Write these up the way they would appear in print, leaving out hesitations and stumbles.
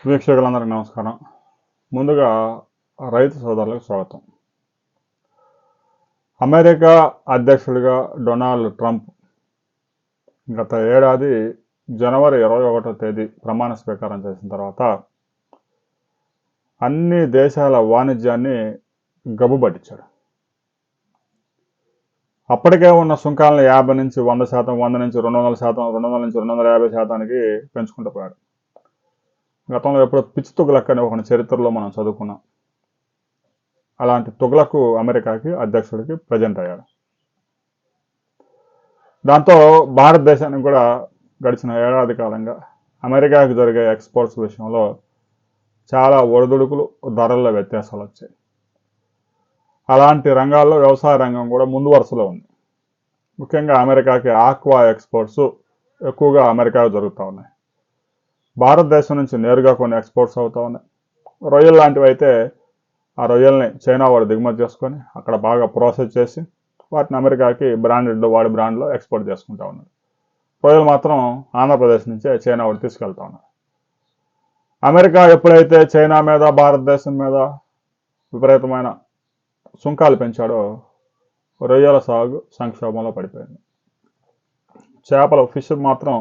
వీక్షకులందరికీ నమస్కారం. ముందుగా రైతు సోదరులకు స్వాగతం. అమెరికా అధ్యక్షుడిగా డొనాల్డ్ ట్రంప్ గత ఏడాది జనవరి 21వ తేదీ ప్రమాణ స్వీకారం చేసిన తర్వాత అన్ని దేశాల వాణిజ్యాన్ని గబ్బుబట్టించాడు. అప్పటికే ఉన్న సుంకాలను 50 నుంచి 100%, 100 నుంచి 200%, 200 నుంచి 250%కి పెంచుకుంటూ పోయాడు. గతంలో ఎప్పుడో పిచ్చి తుగ్లక్ అనే ఒక చరిత్రలో మనం చదువుకున్నాం. అలాంటి తుగ్లకు అమెరికాకి అధ్యక్షుడికి ప్రజెంట్ అయ్యాడు. దాంతో భారతదేశానికి కూడా గడిచిన ఏడాది కాలంగా అమెరికాకి జరిగే ఎక్స్పోర్ట్స్ విషయంలో చాలా ఒడిదుడుకులు, ధరల్లో వ్యత్యాసాలు వచ్చాయి. అలాంటి రంగాల్లో వ్యవసాయ రంగం కూడా ముందు వరుసలో ఉంది. ముఖ్యంగా అమెరికాకి ఆక్వా ఎక్స్పోర్ట్స్ ఎక్కువగా అమెరికాకు జరుగుతూ ఉన్నాయి. భారతదేశం నుంచి నేరుగా కొన్ని ఎక్స్పోర్ట్స్ అవుతూ ఉన్నాయి. రొయ్యలు లాంటివి అయితే ఆ రొయ్యల్ని చైనా వాడు దిగుమతి చేసుకొని అక్కడ బాగా ప్రాసెస్ చేసి వాటిని అమెరికాకి వాడి బ్రాండ్లో ఎక్స్పోర్ట్ చేసుకుంటా ఉన్నారు. రొయ్యలు మాత్రం ఆంధ్రప్రదేశ్ నుంచే చైనా వాడు తీసుకెళ్తా ఉన్నారు. అమెరికా ఎప్పుడైతే చైనా మీద, భారతదేశం మీద విపరీతమైన సుంకాలు పెంచాడో రొయ్యల సాగు సంక్షోభంలో పడిపోయింది. చేపల ఫిష్ మాత్రం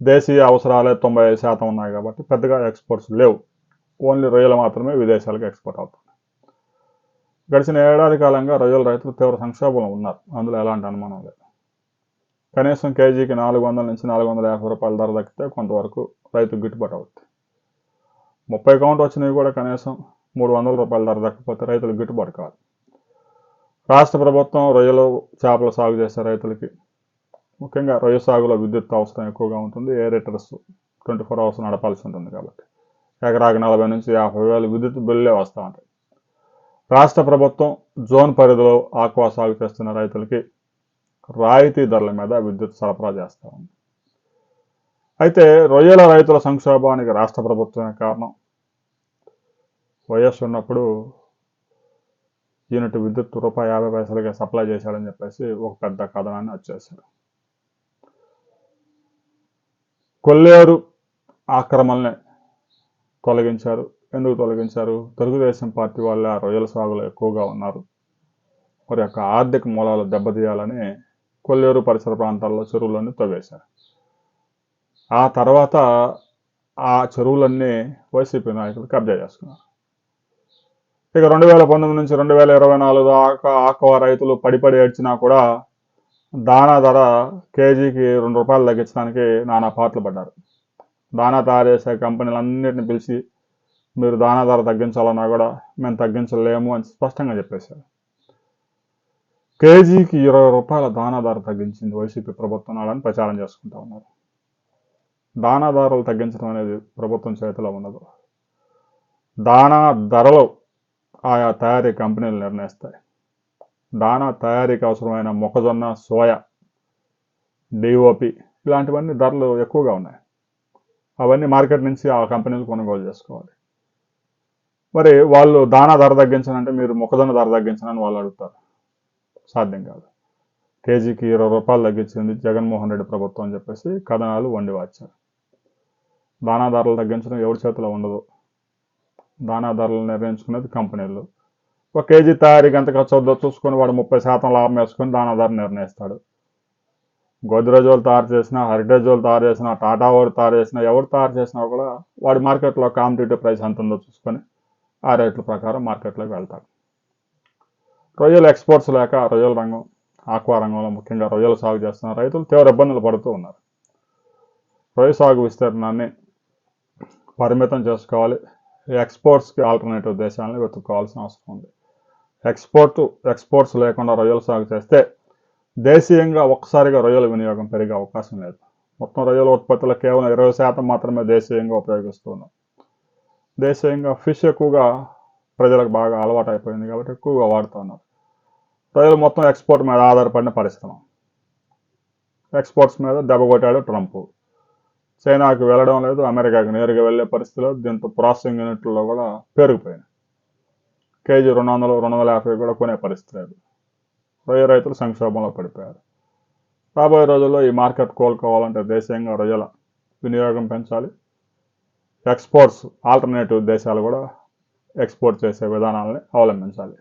దేశీయ అవసరాలే 95% ఉన్నాయి కాబట్టి పెద్దగా ఎక్స్పోర్ట్స్ లేవు. ఓన్లీ రొయ్యలు మాత్రమే విదేశాలకు ఎక్స్పోర్ట్ అవుతుంది. గడిచిన ఏడాది కాలంగా రొయ్యల రైతులు తీవ్ర సంక్షోభంలో ఉన్నారు. అందులో ఎలాంటి అనుమానం లేదు. కనీసం కేజీకి 400 నుంచి 450 రూపాయల ధర దక్కితే కొంతవరకు రైతుకు గిట్టుబాటు అవుతుంది. 30 కౌంట్ వచ్చినవి కూడా కనీసం 300 రూపాయల ధర దక్కపోతే రైతులకు గిట్టుబాటు కాదు. రాష్ట్ర ప్రభుత్వం రొయ్యలు, చేపల సాగు చేసే రైతులకి ముఖ్యంగా రొయ్య సాగులో విద్యుత్ అవసరం ఎక్కువగా ఉంటుంది. ఏరేటర్స్ 24 అవర్స్ నడపాల్సి ఉంటుంది కాబట్టి ఎకరాకి 40 నుంచి 50,000 విద్యుత్ బిల్లులే వస్తూ ఉంటాయి. రాష్ట్ర ప్రభుత్వం జోన్ పరిధిలో ఆక్వా సాగు చేస్తున్న రైతులకి రాయితీ ధరల మీద విద్యుత్ సరఫరా చేస్తూ ఉంది. అయితే రొయ్యల రైతుల సంక్షోభానికి రాష్ట్ర ప్రభుత్వమే కారణం. వైఎస్ ఉన్నప్పుడు యూనిట్ విద్యుత్ ₹50 సప్లై చేశాడని చెప్పేసి ఒక పెద్ద కథనాన్ని వచ్చేశారు. కొల్లేరు ఆక్రమణని తొలగించారు. ఎందుకు తొలగించారు? తెలుగుదేశం పార్టీ వాళ్ళ రొయ్యల సాగులో ఎక్కువగా ఉన్నారు. వారి యొక్క ఆర్థిక మూలాలు దెబ్బతీయాలని కొల్లేరు పరిసర ప్రాంతాల్లో చెరువులన్నీ తవ్వేశారు. ఆ తర్వాత ఆ చెరువులన్నీ వైసీపీ నాయకులు కబ్జా చేసుకున్నారు. ఇక 2019 నుంచి 2024 దాకా ఆక్వా రైతులు పడిపడి ఏడ్చినా కూడా దానా ధర కేజీకి ₹2 తగ్గించడానికి నానా పాటలు పడ్డారు. దానా తయారు చేసే కంపెనీలన్నింటిని పిలిచి మీరు దానా ధర తగ్గించాలన్నా కూడా మేము తగ్గించలేము అని స్పష్టంగా చెప్పేశారు. కేజీకి ₹20 దానా ధర తగ్గించింది వైసీపీ ప్రభుత్వం అని ప్రచారం చేసుకుంటా ఉన్నారు. దానా ధరలు తగ్గించడం అనేది ప్రభుత్వం చేతిలో ఉండదు. దానా ధరలు ఆయా తయారీ కంపెనీలు నిర్ణయిస్తాయి. దానా తయారీకి అవసరమైన మొక్కజొన్న, సోయా, డిఓపి ఇలాంటివన్నీ ధరలు ఎక్కువగా ఉన్నాయి. అవన్నీ మార్కెట్ నుంచి ఆ కంపెనీలు కొనుగోలు చేసుకోవాలి. మరి వాళ్ళు దానా ధర తగ్గించాలంటే మీరు మొక్కజొన్న ధర తగ్గించాలని వాళ్ళు అడుగుతారు. సాధ్యం కాదు. కేజీకి ₹20 తగ్గించింది జగన్మోహన్ రెడ్డి ప్రభుత్వం అని చెప్పేసి కథనాలు వండి వచ్చారు. దానా ధరలు తగ్గించడం ఎవరి చేతిలో ఉండదు. దానా ధరలు నిర్ణయించుకునేది కంపెనీలు. ఒక కేజీ తయారీకి ఎంత ఖర్చు అవుతుందో చూసుకొని వాడు 30% లాభం వేసుకొని దానా ధర నిర్ణయిస్తాడు. గోద్రేజ్ వాళ్ళు తయారు చేసినా, హెరిటేజ్ వాళ్ళు తయారు చేసినా, టాటా వాడు తయారు చేసినా, ఎవరు తయారు చేసినా కూడా వాడి మార్కెట్లో కాంపిటేటివ్ ప్రైస్ ఎంత ఉందో చూసుకొని ఆ రేట్ల ప్రకారం మార్కెట్లోకి వెళ్తాడు. రొయ్యల ఎక్స్పోర్ట్స్ లేక రొయ్యల రంగం, ఆక్వా రంగంలో ముఖ్యంగా రొయ్యల సాగు చేస్తున్న రైతులు తీవ్ర ఇబ్బందులు పడుతూ ఉన్నారు. రొయ్య సాగు విస్తీర్ణాన్ని పరిమితం చేసుకోవాలి. ఎక్స్పోర్ట్స్కి ఆల్టర్నేటివ్ దేశాలను వెతుక్కోవాల్సిన అవసరం ఉంది. ఎక్స్పోర్ట్స్ లేకుండా రొయ్యల సాగు చేస్తే దేశీయంగా ఒక్కసారిగా రొయ్యల వినియోగం పెరిగే అవకాశం లేదు. మొత్తం రొయ్యల ఉత్పత్తిలో కేవలం 20% మాత్రమే దేశీయంగా ఉపయోగిస్తున్నాం. దేశీయంగా ఫిష్ ఎక్కువగా ప్రజలకు బాగా అలవాటు అయిపోయింది కాబట్టి ఎక్కువగా వాడుతూ ఉన్నారు. రొయ్యలు మొత్తం ఎక్స్పోర్ట్ మీద ఆధారపడిన పరిశ్రమ. ఎక్స్పోర్ట్స్ మీద దెబ్బ కొట్టాడు ట్రంప్. చైనాకి వెళ్ళడం లేదు, అమెరికాకి నేరుగా వెళ్ళే పరిస్థితిలో దీంతో ప్రాసెసింగ్ యూనిట్లలో కూడా పెరిగిపోయింది. కేజీ 200, 250 కూడా కొనే పరిస్థితి లేదు. రొయ్య రైతులు సంక్షోభంలో పడిపోయారు. రాబోయే రోజుల్లో ఈ మార్కెట్ కోలుకోవాలంటే దేశీయంగా రొయ్యల వినియోగం పెంచాలి. ఎక్స్పోర్ట్స్ ఆల్టర్నేటివ్ దేశాలు కూడా ఎక్స్పోర్ట్ చేసే విధానాలని అవలంబించాలి.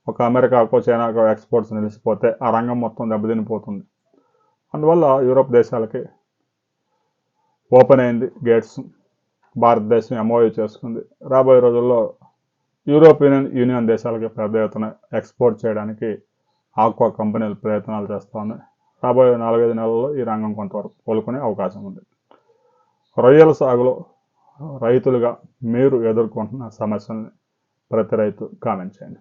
ఒక అమెరికాకో చైనాకో ఎక్స్పోర్ట్స్ నిలిచిపోతే ఆ రంగం మొత్తం దెబ్బతినిపోతుంది. అందువల్ల యూరోప్ దేశాలకి ఓపెన్ అయింది గేట్స్. భారతదేశం ఎంఓయూ చేసుకుంది. రాబోయే రోజుల్లో యూరోపియన్ యూనియన్ దేశాలకి పెద్ద ఎత్తున ఎక్స్పోర్ట్ చేయడానికి ఆక్వా కంపెనీలు ప్రయత్నాలు చేస్తూ ఉన్నాయి. రాబోయే 4-5 నెలల్లో ఈ రంగం కొంతవరకు కోలుకునే అవకాశం ఉంది. రొయ్యల సాగులో రైతులుగా మీరు ఎదుర్కొంటున్న సమస్యల్ని ప్రతి రైతు కామెంట్ చేయండి.